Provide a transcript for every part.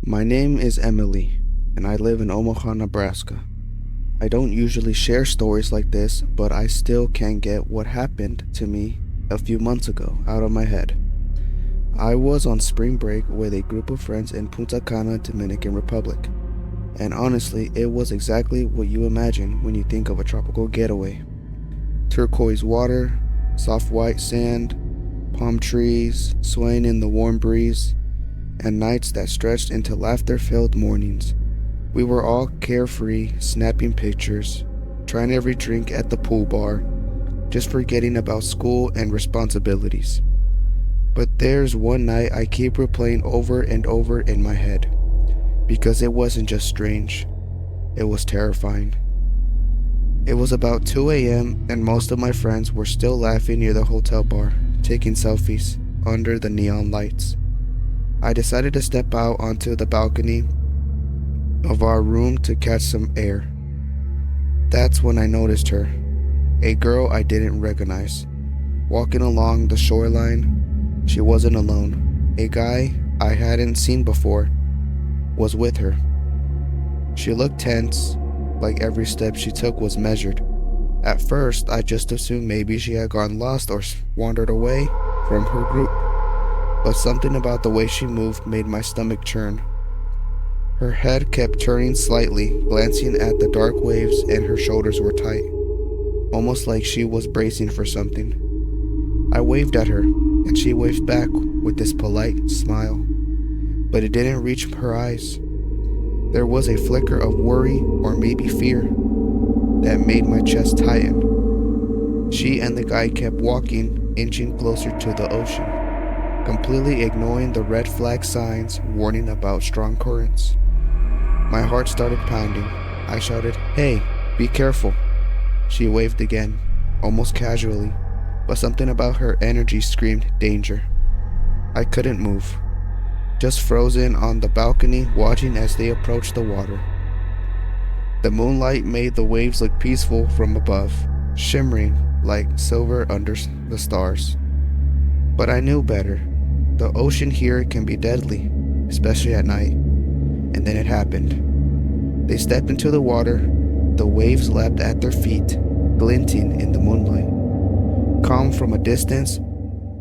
My name is Emily, and I live in Omaha, Nebraska. I don't usually share stories like this, but I still can't get what happened to me a few months ago out of my head. I was on spring break with a group of friends in Punta Cana, Dominican Republic, and honestly, it was exactly what you imagine when you think of a tropical getaway. Turquoise water, soft white sand, palm trees swaying in the warm breeze, and nights that stretched into laughter-filled mornings. We were all carefree, snapping pictures, trying every drink at the pool bar, just forgetting about school and responsibilities. But there's one night I keep replaying over and over in my head, because it wasn't just strange, it was terrifying. It was about 2 a.m. and most of my friends were still laughing near the hotel bar, taking selfies under the neon lights. I decided to step out onto the balcony of our room to catch some air. That's when I noticed her, a girl I didn't recognize. Walking along the shoreline, she wasn't alone. A guy I hadn't seen before was with her. She looked tense, like every step she took was measured. At first, I just assumed maybe she had gone lost or wandered away from her group. But something about the way she moved made my stomach churn. Her head kept turning slightly, glancing at the dark waves, and her shoulders were tight, almost like she was bracing for something. I waved at her, and she waved back with this polite smile, but it didn't reach her eyes. There was a flicker of worry or maybe fear that made my chest tighten. She and the guy kept walking, inching closer to the ocean, completely ignoring the red flag signs warning about strong currents. My heart started pounding. I shouted, "Hey, be careful." She waved again, almost casually, but something about her energy screamed danger. I couldn't move, just frozen on the balcony watching as they approached the water. The moonlight made the waves look peaceful from above, shimmering like silver under the stars. But I knew better. The ocean here can be deadly, especially at night. And then it happened. They stepped into the water. The waves lapped at their feet, glinting in the moonlight. Calm from a distance,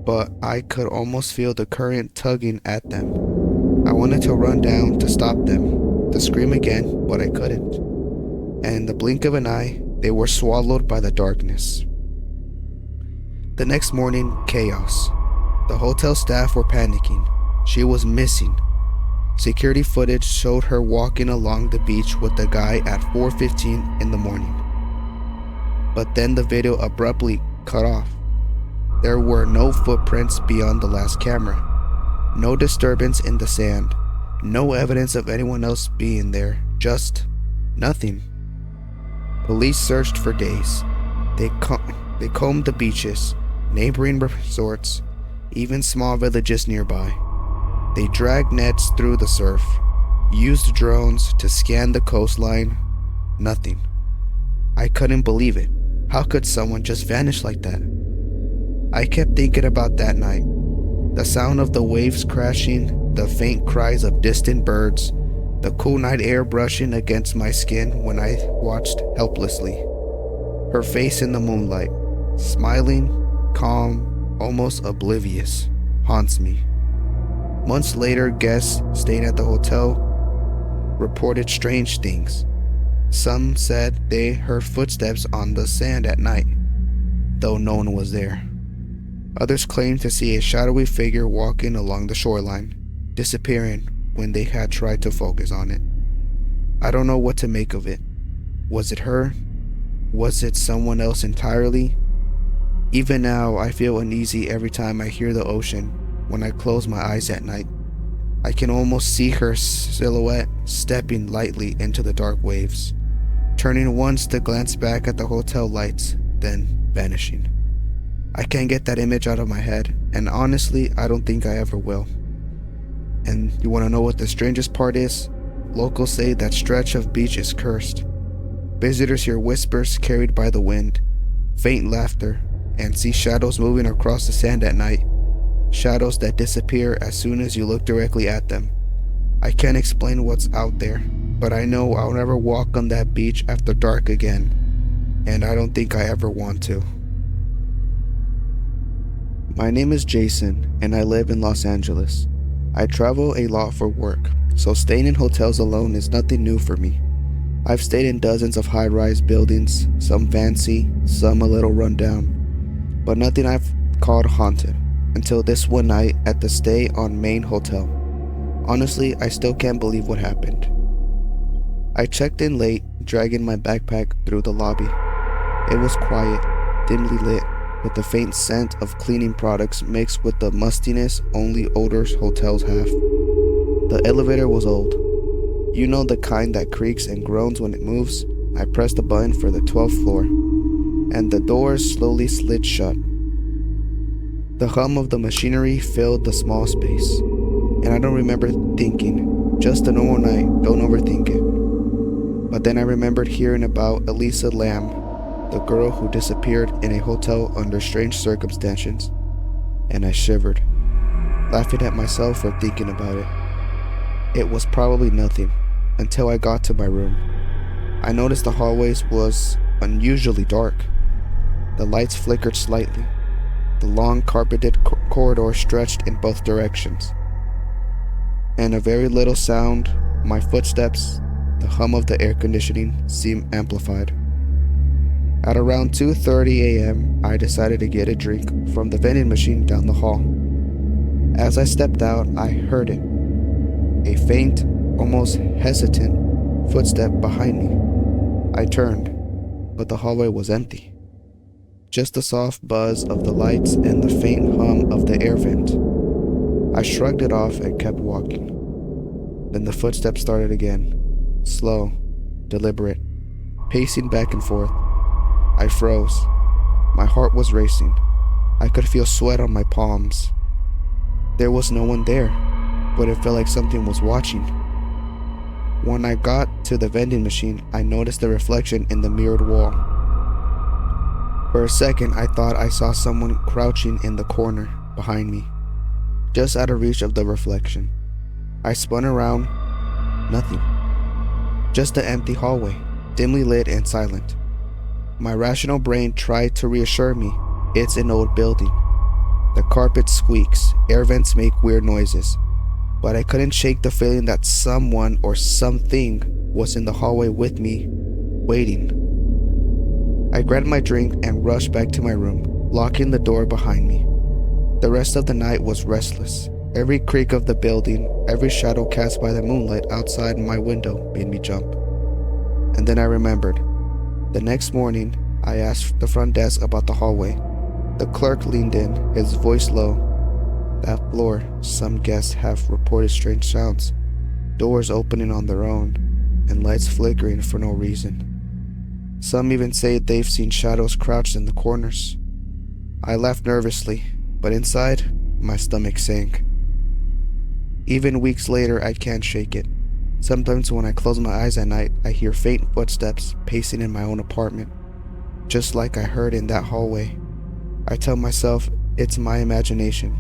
but I could almost feel the current tugging at them. I wanted to run down to stop them, to scream again, but I couldn't. And in the blink of an eye, they were swallowed by the darkness. The next morning, chaos. The hotel staff were panicking. She was missing. Security footage showed her walking along the beach with the guy at 4:15 in the morning. But then the video abruptly cut off. There were no footprints beyond the last camera. No disturbance in the sand. No evidence of anyone else being there. Just nothing. Police searched for days. They combed the beaches, neighboring resorts, even small villages nearby. They dragged nets through the surf, used drones to scan the coastline. Nothing. I couldn't believe it. How could someone just vanish like that? I kept thinking about that night. The sound of the waves crashing, the faint cries of distant birds, the cool night air brushing against my skin when I watched helplessly. Her face in the moonlight, smiling, calm, almost oblivious, haunts me. Months later, guests staying at the hotel reported strange things. Some said they heard footsteps on the sand at night, though no one was there. Others claimed to see a shadowy figure walking along the shoreline, disappearing when they had tried to focus on it. I don't know what to make of it. Was it her? Was it someone else entirely? Even now, I feel uneasy every time I hear the ocean when I close my eyes at night. I can almost see her silhouette stepping lightly into the dark waves, turning once to glance back at the hotel lights, then vanishing. I can't get that image out of my head, and honestly, I don't think I ever will. And you want to know what the strangest part is? Locals say that stretch of beach is cursed. Visitors hear whispers carried by the wind, faint laughter, and see shadows moving across the sand at night. Shadows that disappear as soon as you look directly at them. I can't explain what's out there, but I know I'll never walk on that beach after dark again, and I don't think I ever want to. My name is Jason, and I live in Los Angeles. I travel a lot for work, so staying in hotels alone is nothing new for me. I've stayed in dozens of high-rise buildings, some fancy, some a little rundown, but nothing I've called haunted, until this one night at the Stay on Main Hotel. Honestly, I still can't believe what happened. I checked in late, dragging my backpack through the lobby. It was quiet, dimly lit, with the faint scent of cleaning products mixed with the mustiness only odors hotels have. The elevator was old. You know, the kind that creaks and groans when it moves. I pressed the button for the 12th floor, and the doors slowly slid shut. The hum of the machinery filled the small space, and I don't remember thinking, just a normal night, don't overthink it. But then I remembered hearing about Elisa Lamb, the girl who disappeared in a hotel under strange circumstances, and I shivered, laughing at myself for thinking about it. It was probably nothing, until I got to my room. I noticed the hallways was unusually dark. The lights flickered slightly. The long carpeted corridor stretched in both directions. And a very little sound, my footsteps, the hum of the air conditioning seemed amplified. At around 2:30 a.m., I decided to get a drink from the vending machine down the hall. As I stepped out, I heard it. A faint, almost hesitant footstep behind me. I turned, but the hallway was empty. Just the soft buzz of the lights and the faint hum of the air vent. I shrugged it off and kept walking. Then the footsteps started again, slow, deliberate, pacing back and forth. I froze. My heart was racing. I could feel sweat on my palms. There was no one there, but it felt like something was watching. When I got to the vending machine, I noticed the reflection in the mirrored wall. For a second, I thought I saw someone crouching in the corner behind me, just out of reach of the reflection. I spun around. Nothing. Just an empty hallway, dimly lit and silent. My rational brain tried to reassure me it's an old building. The carpet squeaks, air vents make weird noises, but I couldn't shake the feeling that someone or something was in the hallway with me, waiting. I grabbed my drink and rushed back to my room, locking the door behind me. The rest of the night was restless. Every creak of the building, every shadow cast by the moonlight outside my window made me jump. And then I remembered. The next morning, I asked the front desk about the hallway. The clerk leaned in, his voice low. That floor, some guests have reported strange sounds, doors opening on their own, and lights flickering for no reason. Some even say they've seen shadows crouched in the corners. I laughed nervously, but inside, my stomach sank. Even weeks later, I can't shake it. Sometimes when I close my eyes at night, I hear faint footsteps pacing in my own apartment, just like I heard in that hallway. I tell myself it's my imagination,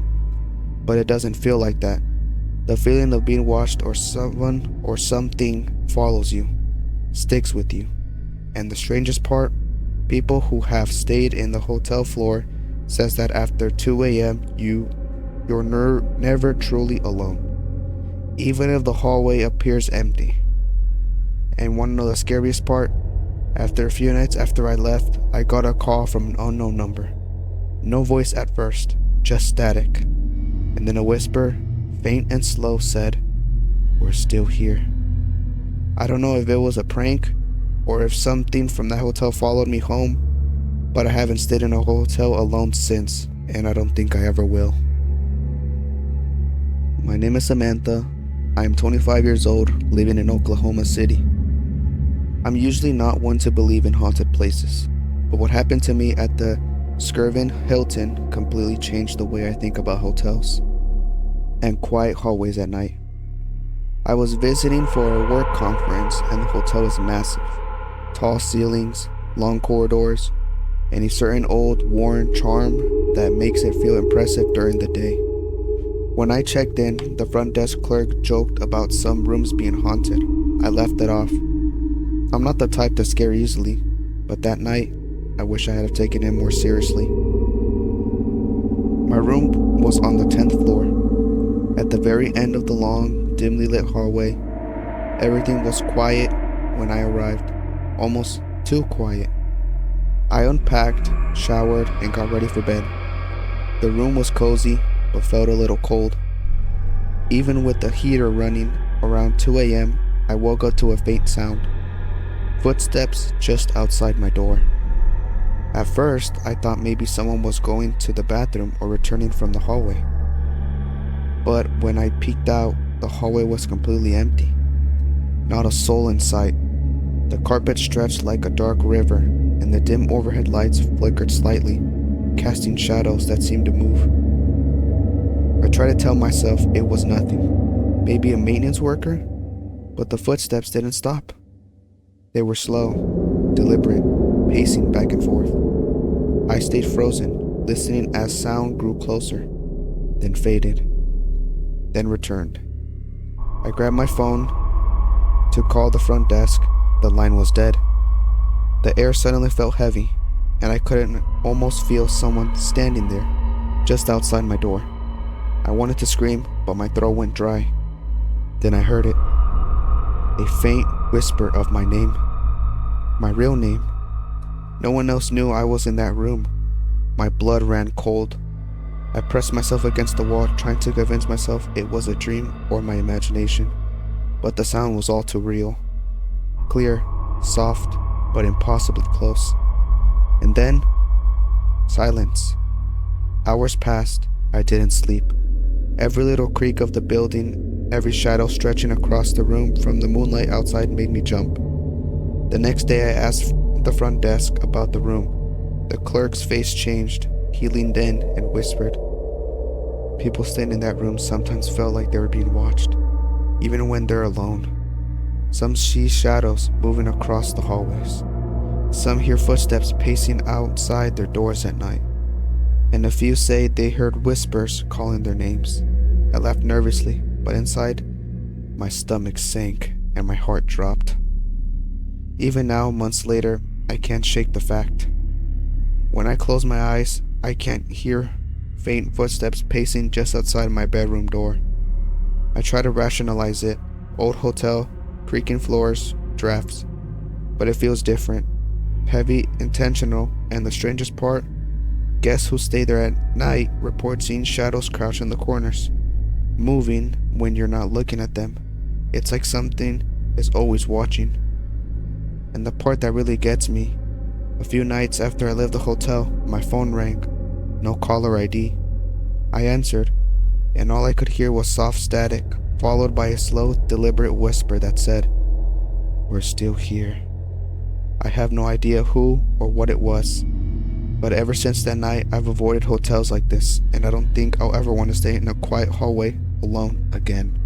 but it doesn't feel like that. The feeling of being watched or someone or something follows you, sticks with you. And the strangest part, people who have stayed in the hotel floor says that after 2 a.m. you're never truly alone, even if the hallway appears empty. And want to know the scariest part? After a few nights after I left, I got a call from an unknown number. No voice at first, just static. And then a whisper, faint and slow, said, "We're still here." I don't know if it was a prank or if something from that hotel followed me home, but I haven't stayed in a hotel alone since, and I don't think I ever will. My name is Samantha. I am 25 years old, living in Oklahoma City. I'm usually not one to believe in haunted places, but what happened to me at the Skirvin Hilton completely changed the way I think about hotels and quiet hallways at night. I was visiting for a work conference, and the hotel is massive. Tall ceilings, long corridors, and a certain old, worn charm that makes it feel impressive during the day. When I checked in, the front desk clerk joked about some rooms being haunted. I left it off. I'm not the type to scare easily, but that night, I wish I had have taken it more seriously. My room was on the 10th floor. At the very end of the long, dimly lit hallway, everything was quiet when I arrived, almost too quiet. I unpacked, showered, and got ready for bed. The room was cozy, but felt a little cold. Even with the heater running around 2 a.m., I woke up to a faint sound. Footsteps just outside my door. At first, I thought maybe someone was going to the bathroom or returning from the hallway. But when I peeked out, the hallway was completely empty. Not a soul in sight. The carpet stretched like a dark river, and the dim overhead lights flickered slightly, casting shadows that seemed to move. I tried to tell myself it was nothing, maybe a maintenance worker, but the footsteps didn't stop. They were slow, deliberate, pacing back and forth. I stayed frozen, listening as sound grew closer, then faded, then returned. I grabbed my phone to call the front desk. The line was dead. The air suddenly felt heavy, and I couldn't almost feel someone standing there, just outside my door. I wanted to scream, but my throat went dry. Then I heard it. A faint whisper of my name. My real name. No one else knew I was in that room. My blood ran cold. I pressed myself against the wall, trying to convince myself it was a dream or my imagination. But the sound was all too real. Clear, soft, but impossibly close. And then, silence. Hours passed. I didn't sleep. Every little creak of the building, every shadow stretching across the room from the moonlight outside made me jump. The next day I asked the front desk about the room. The clerk's face changed. He leaned in and whispered. People staying in that room sometimes felt like they were being watched, even when they're alone. Some see shadows moving across the hallways. Some hear footsteps pacing outside their doors at night. And a few say they heard whispers calling their names. I laughed nervously, but inside, my stomach sank and my heart dropped. Even now, months later, I can't shake the fact. When I close my eyes, I can't hear faint footsteps pacing just outside my bedroom door. I try to rationalize it. Old hotel, creaking floors, drafts. But it feels different. Heavy, intentional, and the strangest part, guests who stay there at night report seeing shadows crouch in the corners, moving when you're not looking at them. It's like something is always watching. And the part that really gets me, a few nights after I left the hotel, my phone rang. No caller ID. I answered, and all I could hear was soft static, followed by a slow, deliberate whisper that said, "We're still here." I have no idea who or what it was. But ever since that night, I've avoided hotels like this, and I don't think I'll ever want to stay in a quiet hallway alone again.